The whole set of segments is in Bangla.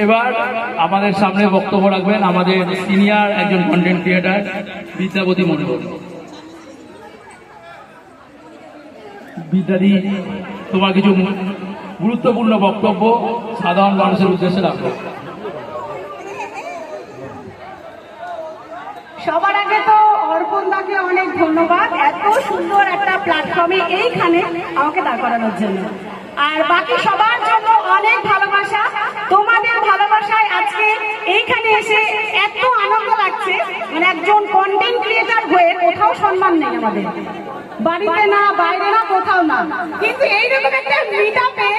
এবার আমাদের সামনে বক্তব্য রাখবেন আমাদের সিনিয়র একজন কন্টেন্ট ক্রিয়েটার বিদ্যাপতি মণ্ডল। বিদ্যাদি, তোমার কিছু গুরুত্বপূর্ণ বক্তব্য সাধারণ মানুষের উদ্দেশ্যে রাখো। সবার আগে তো অর্পণদাকে অনেক ধন্যবাদ এত সুন্দর একটা প্ল্যাটফর্মে এইখানে আমাকে দাঁড় করানোর জন্য। আর বাকি সবার জন্য অনেক ভালোবাসা। তোমাদের ভালোবাসায় আজকে এইখানে এসে এত আনন্দ লাগছে, মানে একজন কন্টেন্ট ক্রিয়েটার হয়ে কোথাও সম্মান নেই আমাদের, বাড়িতে না, বাইরে না, কোথাও না, কিন্তু এইরকম একটা মিটআপে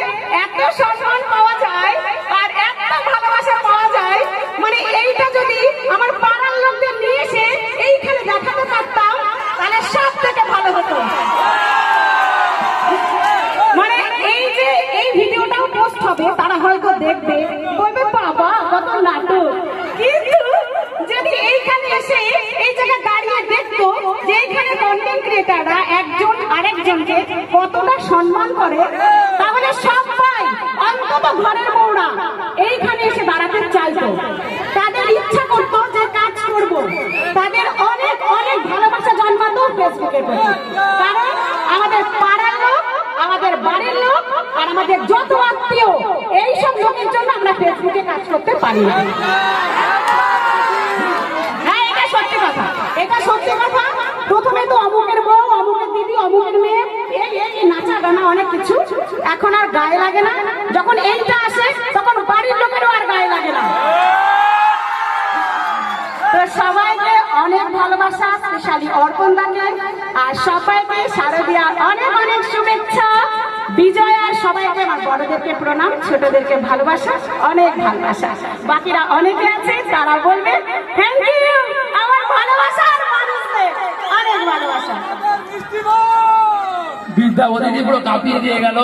এত সম্মান পাওয়া যায় আর এত ভালোবাসা পাওয়া যায়, মানে এইটা যদি আমার পাড়ার লোকদের নিয়ে এসে এইখানে দেখাতে পারতাম তাহলে সব থেকে ভালো হতো। মানে এই যে এই ভিডিওটাও পোস্ট হবে, তারা হয়তো দেখবে, বলবে বাবা কত নাটক, কিন্তু যদি এইখানে এসে এই জায়গায় দাঁড়িয়ে দেখতো যে এইখানে কন্টেন্ট ক্রিয়েটাররা একজন আরেকজনকে কতটা সম্মান করে, তাহলে সবাই অন্তত ঘরের বউরা এইখানে এসে দাঁড়াতে চাইতো, তাদের ইচ্ছা করতো যে কাজ করব, তাদের অনেক অনেক ভালোবাসা জন্মাতো ফেসবুকের প্রতি। কারণ আমাদের পাড়ার লোক, আমাদের বাড়ির লোক আর আমাদের যত আত্মীয়, এইসব লোকের জন্য আমরা ফেসবুকে কাজ করতে পারি না। হ্যাঁ, এটা সত্যি কথা, এটা সত্যি কথা। প্রথমে তো অমুকের বউ, অমুকের দিদি, অমুকের মেয়ে, এই নাচা গানা অনেক কিছু, এখন আর গায়ে লাগে না। যখন এইটা আসে তখন বাড়ির লোকেরও আর গায়ে লাগে না। তো সবাইকে অনেক ভালোবাসা, স্পেশালি অর্পণদাকে, আর সবাইকে শারদিয়ার অনেক অনেক শুভেচ্ছা। বিজয় আর সবাইকে, আমার বড়দেরকে প্রণাম, ছোটদেরকে ভালোবাসা, অনেক ভালোবাসা। বাকিরা অনেকে আছে, তারা বলবে থ্যাংক ইউ, আমার ভালোবাসার মানুষদের অনেক ভালোবাসা। বিদ্যাপতি পুরো কাঁপিয়ে দিয়ে গেল।